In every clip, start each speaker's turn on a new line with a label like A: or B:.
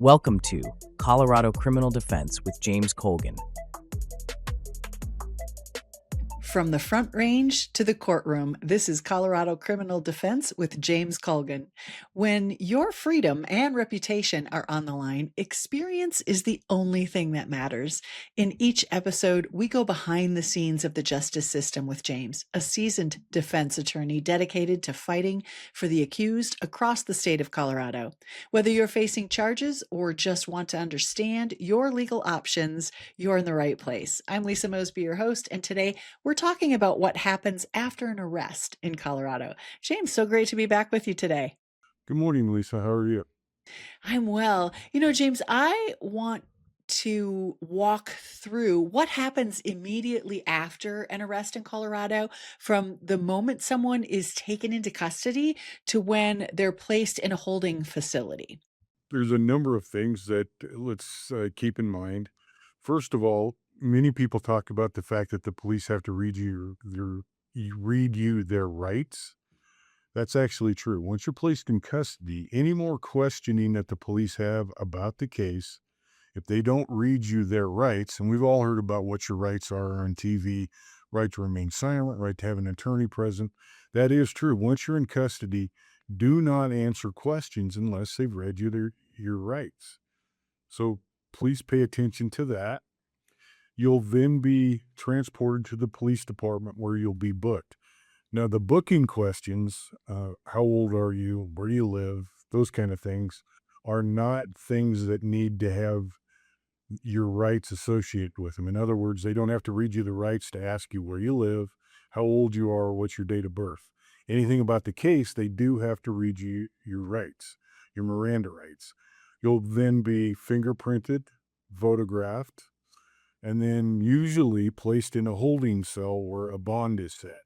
A: Welcome to Colorado Criminal Defense with James Colgan.
B: From the Front Range to the courtroom, this is Colorado Criminal Defense with James Colgan. When your freedom and reputation are on the line, experience is the only thing that matters. In each episode, we go behind the scenes of the justice system with James, a seasoned defense attorney dedicated to fighting for the accused across the state of Colorado. Whether you're facing charges or just want to understand your legal options, you're in the right place. I'm Lisa Mosbey, your host, and today we're talking about what happens after an arrest in Colorado. James, so great to be back with you today.
C: Good morning, Lisa. How are you?
B: I'm well. James, I want to walk through what happens immediately after an arrest in Colorado, from the moment someone is taken into custody to when they're placed in a holding facility.
C: There's a number of things that let's keep in mind. First of all, many people talk about the fact that the police have to read you their rights. That's actually true. Once you're placed in custody, any more questioning that the police have about the case, if they don't read you their rights, and we've all heard about what your rights are on TV, right to remain silent, right to have an attorney present. That is true. Once you're in custody, do not answer questions unless they've read you your rights. So please pay attention to that. You'll then be transported to the police department where you'll be booked. Now, the booking questions, how old are you, where do you live, those kind of things, are not things that need to have your rights associated with them. In other words, they don't have to read you the rights to ask you where you live, how old you are, what's your date of birth. Anything about the case, they do have to read you your rights, your Miranda rights. You'll then be fingerprinted, photographed, and then usually placed in a holding cell where a bond is set.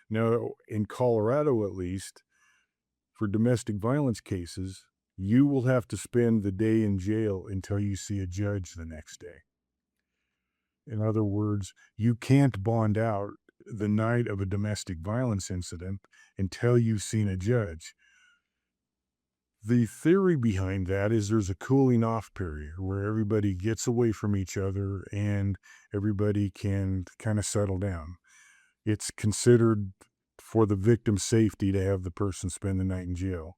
C: Now, in Colorado at least, for domestic violence cases, you will have to spend the day in jail until you see a judge the next day. In other words, you can't bond out the night of a domestic violence incident until you've seen a judge. The theory behind that is there's a cooling off period where everybody gets away from each other and everybody can kind of settle down. It's considered for the victim's safety to have the person spend the night in jail.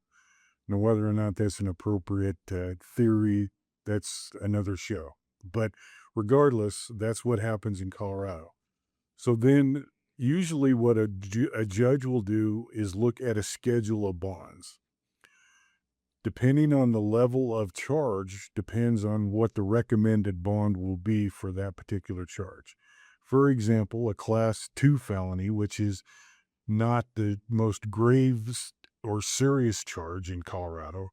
C: Now, whether or not that's an appropriate theory, that's another show. But regardless, that's what happens in Colorado. So then usually what a judge will do is look at a schedule of bonds. Depending on the level of charge, depends on what the recommended bond will be for that particular charge. For example, a class 2 felony, which is not the most grave or serious charge in Colorado,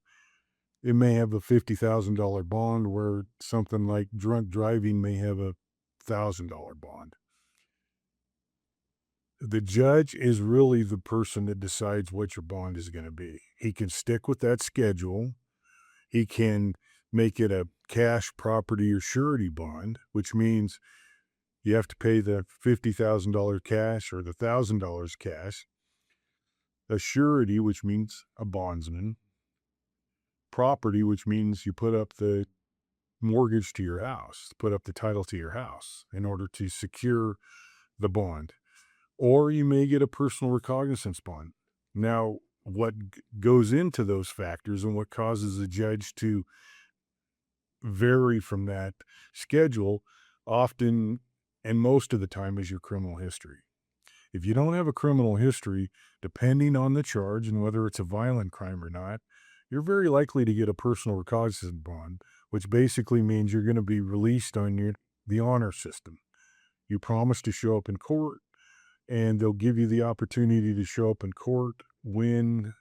C: it may have a $50,000 bond, where something like drunk driving may have a $1,000 bond. The judge is really the person that decides what your bond is going to be. He can stick with that schedule. He can make it a cash, property, or surety bond, which means you have to pay the $50,000 cash or the $1,000 cash. A surety, which means a bondsman. Property, which means you put up the mortgage to your house, put up the title to your house in order to secure the bond. Or you may get a personal recognizance bond. Now, what goes into those factors and what causes a judge to vary from that schedule often and most of the time is your criminal history. If you don't have a criminal history, depending on the charge and whether it's a violent crime or not, you're very likely to get a personal recognizance bond, which basically means you're going to be released on the honor system. You promise to show up in court, and they'll give you the opportunity to show up in court when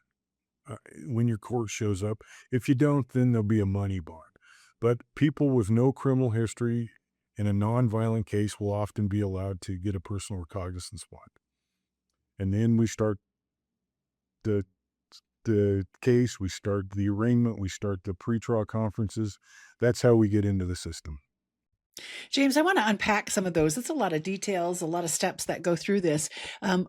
C: your court shows up. If you don't, then there'll be a money bond. But people with no criminal history in a nonviolent case will often be allowed to get a personal recognizance bond. And then we start the case, we start the arraignment, we start the pretrial conferences. That's how we get into the system.
B: James, I want to unpack some of those. It's a lot of details, a lot of steps that go through this.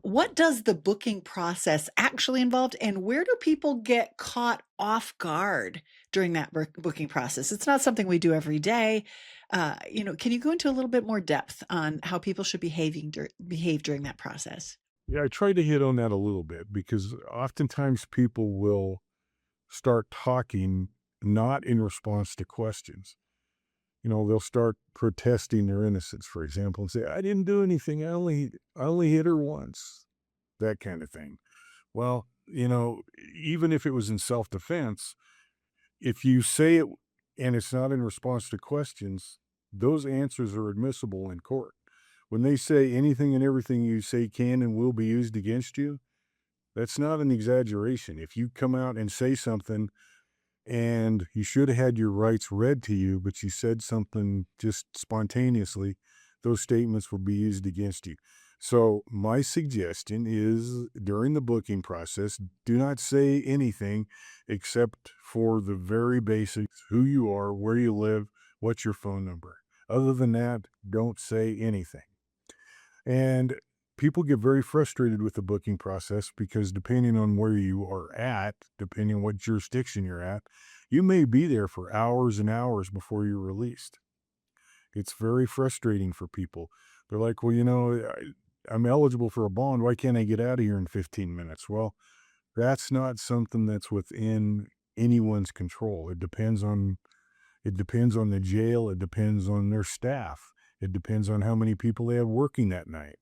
B: What does the booking process actually involve, and where do people get caught off guard during that booking process? It's not something we do every day. Can you go into a little bit more depth on how people should behave during that process?
C: Yeah, I tried to hit on that a little bit because oftentimes people will start talking not in response to questions. They'll start protesting their innocence, for example, and say, "I didn't do anything. I only hit her once." That kind of thing. Well, even if it was in self-defense, if you say it and it's not in response to questions, those answers are admissible in court. When they say anything and everything you say can and will be used against you, that's not an exaggeration. If you come out and say something and you should have had your rights read to you, but you said something just spontaneously, those statements will be used against you. So, my suggestion is during the booking process, do not say anything except for the very basics who you are, where you live, what's your phone number. Other than that, don't say anything. And people get very frustrated with the booking process because depending on where you are at, depending on what jurisdiction you're at, you may be there for hours and hours before you're released. It's very frustrating for people. They're like, well, I'm eligible for a bond. Why can't I get out of here in 15 minutes? Well, that's not something that's within anyone's control. It depends on the jail. It depends on their staff. It depends on how many people they have working that night.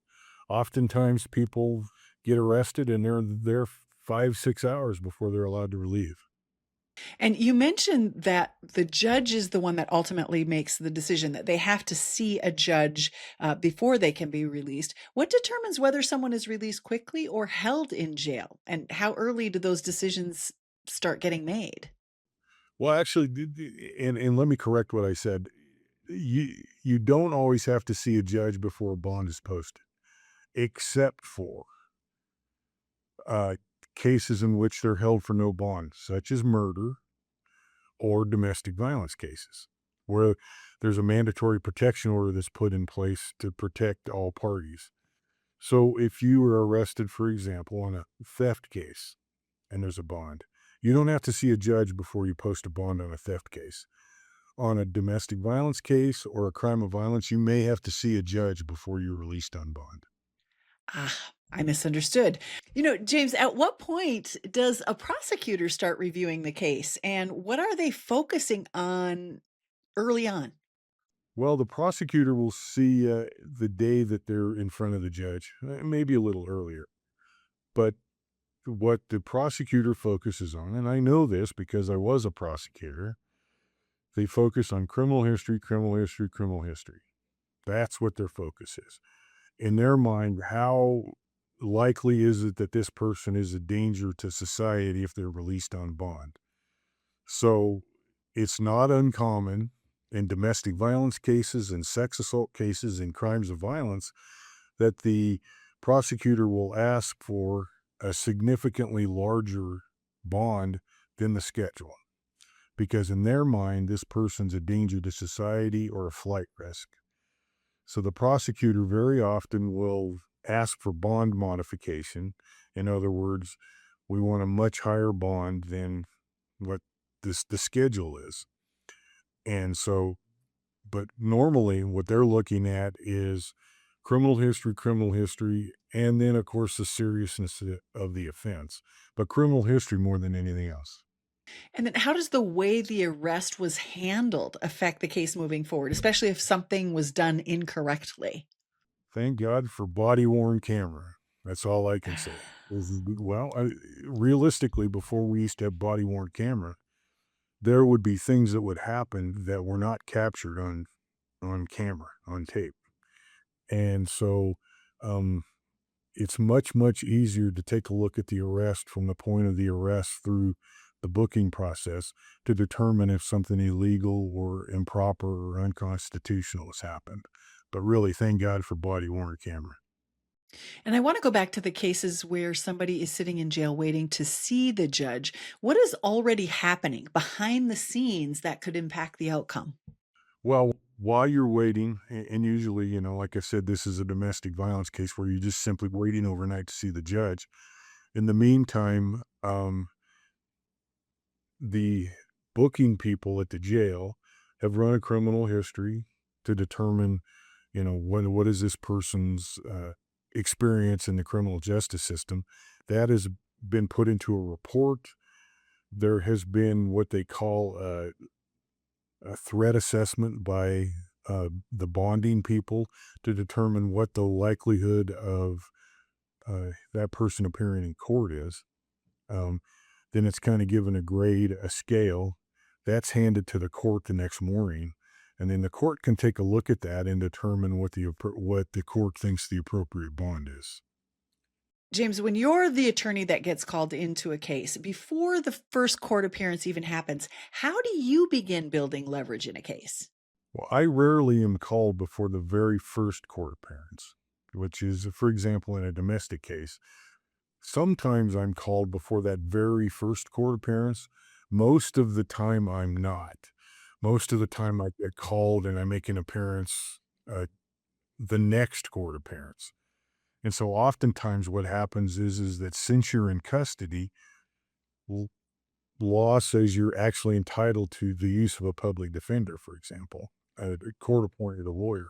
C: Oftentimes, people get arrested and they're there 5, 6 hours before they're allowed to relieve.
B: And you mentioned that the judge is the one that ultimately makes the decision, that they have to see a judge before they can be released. What determines whether someone is released quickly or held in jail? And how early do those decisions start getting made?
C: Well, actually, and let me correct what I said. You don't always have to see a judge before a bond is posted, except for uh, cases in which they're held for no bond, such as murder or domestic violence cases, where there's a mandatory protection order that's put in place to protect all parties. So if you were arrested, for example, on a theft case and there's a bond, you don't have to see a judge before you post a bond on a theft case. On a domestic violence case or a crime of violence, you may have to see a judge before you're released on bond.
B: Ah, I misunderstood. James, at what point does a prosecutor start reviewing the case, and what are they focusing on early on?
C: Well, the prosecutor will see the day that they're in front of the judge, maybe a little earlier. But what the prosecutor focuses on, and I know this because I was a prosecutor, they focus on criminal history, criminal history, criminal history. That's what their focus is. In their mind, how likely is it that this person is a danger to society if they're released on bond? So it's not uncommon in domestic violence cases and sex assault cases and crimes of violence that the prosecutor will ask for a significantly larger bond than the schedule because in their mind this person's a danger to society or a flight risk. So the prosecutor very often will ask for bond modification. In other words, we want a much higher bond than what the schedule is. And so, but normally what they're looking at is criminal history, and then of course the seriousness of the offense, but criminal history more than anything else.
B: And then how does the way the arrest was handled affect the case moving forward, especially if something was done incorrectly?
C: Thank God for body worn camera. That's all I can say. Well, realistically, before we used to have body worn camera, there would be things that would happen that were not captured on camera, on tape. And so um, it's much, much easier to take a look at the arrest from the point of the arrest through the booking process to determine if something illegal or improper or unconstitutional has happened. But really, thank God for body worn camera.
B: And I want to go back to the cases where somebody is sitting in jail waiting to see the judge. What is already happening behind the scenes that could impact the outcome?
C: Well, while you're waiting, and usually, like I said, this is a domestic violence case where you're just simply waiting overnight to see the judge. In the meantime, the booking people at the jail have run a criminal history to determine, what is this person's experience in the criminal justice system. That has been put into a report. There has been what they call a threat assessment by the bonding people to determine what the likelihood of that person appearing in court is. Um, then it's kind of given a grade, a scale. That's handed to the court the next morning, and then the court can take a look at that and determine what the court thinks the appropriate bond is.
B: James, when you're the attorney that gets called into a case, before the first court appearance even happens, how do you begin building leverage in a case?
C: Well, I rarely am called before the very first court appearance, which is, for example, in a domestic case. Sometimes I'm called before that very first court appearance. Most of the time, I'm not. Most of the time, I get called and I make an appearance the next court appearance. And so oftentimes what happens is that since you're in custody, l- law says you're actually entitled to the use of a public defender, for example, a court appointed a lawyer.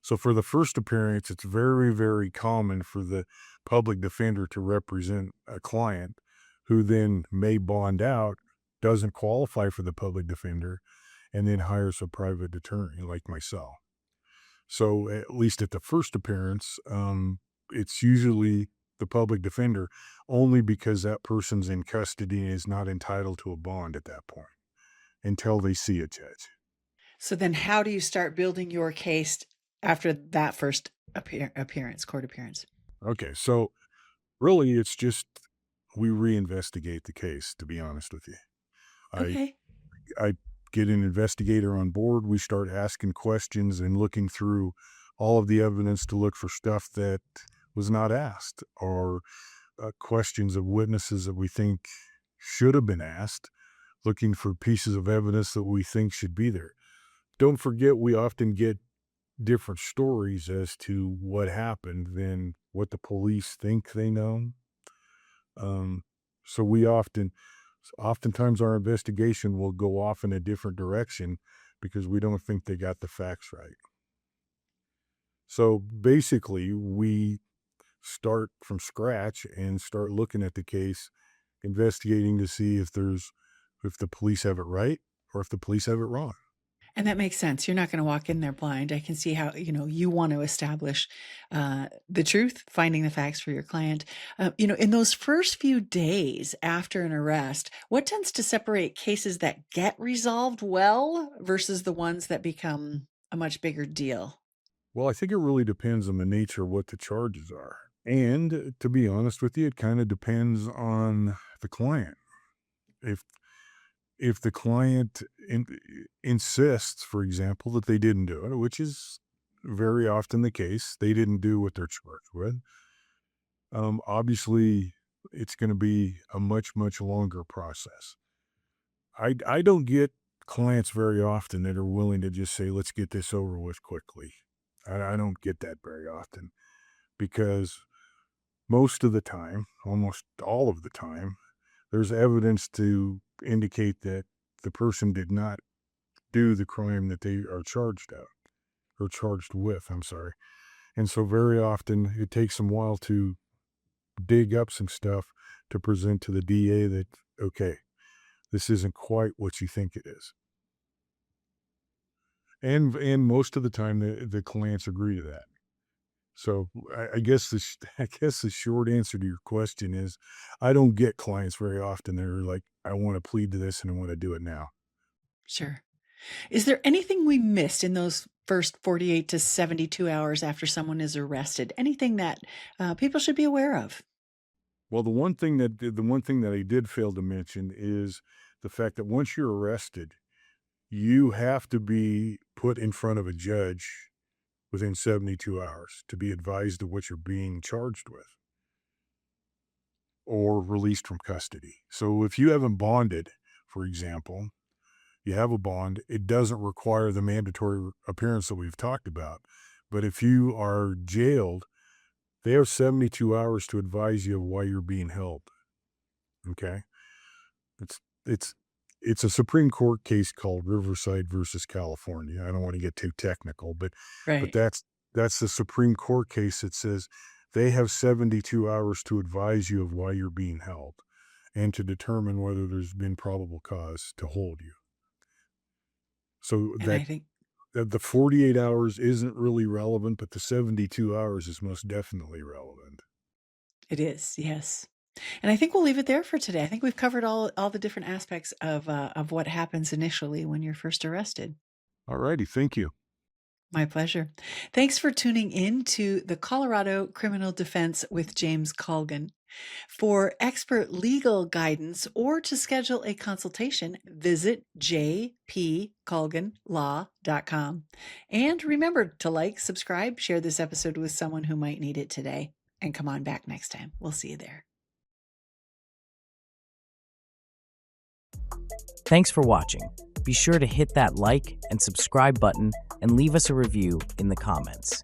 C: So for the first appearance, it's very, very common for the public defender to represent a client who then may bond out, doesn't qualify for the public defender, and then hires a private attorney like myself. So at least at the first appearance, it's usually the public defender only because that person's in custody and is not entitled to a bond at that point until they see a judge.
B: So then how do you start building your case after that first appearance, court appearance?
C: Okay, so really it's just we reinvestigate the case, to be honest with you. I
B: Okay.
C: I get an investigator on board, we start asking questions and looking through all of the evidence to look for stuff that was not asked or questions of witnesses that we think should have been asked, looking for pieces of evidence that we think should be there. Don't forget, we often get different stories as to what happened than what the police think they know. Um, so oftentimes our investigation will go off in a different direction because we don't think they got the facts right. So basically, we start from scratch and start looking at the case, investigating to see if the police have it right or if the police have it wrong.
B: And that makes sense. You're not going to walk in there blind. I can see how, you want to establish the truth, finding the facts for your client. In those first few days after an arrest, what tends to separate cases that get resolved well versus the ones that become a much bigger deal?
C: Well, I think it really depends on the nature of what the charges are. And to be honest with you, it kind of depends on the client. If if the client insists, for example, that they didn't do it, which is very often the case, they didn't do what they're charged with. Obviously, it's going to be a much, much longer process. I don't get clients very often that are willing to just say, let's get this over with quickly. I don't get that very often because most of the time, almost all of the time, there's evidence to indicate that the person did not do the crime that they are charged of or charged with. I'm sorry. And so very often it takes them a while to dig up some stuff to present to the DA that, okay, this isn't quite what you think it is. And most of the time the clients agree to that. So I guess I guess the short answer to your question is I don't get clients very often that are like, I want to plead to this and I want to do it now.
B: Sure. Is there anything we missed in those first 48 to 72 hours after someone is arrested? Anything that people should be aware of?
C: Well, the one thing that I did fail to mention is the fact that once you're arrested, you have to be put in front of a judge within 72 hours to be advised of what you're being charged with or released from custody. So if you haven't bonded, for example, you have a bond. It doesn't require the mandatory appearance that we've talked about. But if you are jailed, they have 72 hours to advise you of why you're being held. Okay? It's it's it's a Supreme Court case called Riverside versus California. I don't want to get too technical, but
B: Right.
C: that's the Supreme Court case that says they have 72 hours to advise you of why you're being held and to determine whether there's been probable cause to hold you. So
B: And I think
C: that the 48 hours isn't really relevant, but the 72 hours is most definitely relevant.
B: it is, yes. And I think we'll leave it there for today. I think we've covered all the different aspects of what happens initially when you're first arrested.
C: All righty, thank you.
B: My pleasure. Thanks for tuning in to the Colorado Criminal Defense with James Colgan. For expert legal guidance or to schedule a consultation, visit jpcolganlaw.com. And remember to like, subscribe, share this episode with someone who might need it today, and come on back next time. We'll see you there.
A: Thanks for watching. Be sure to hit that like and subscribe button and leave us a review in the comments.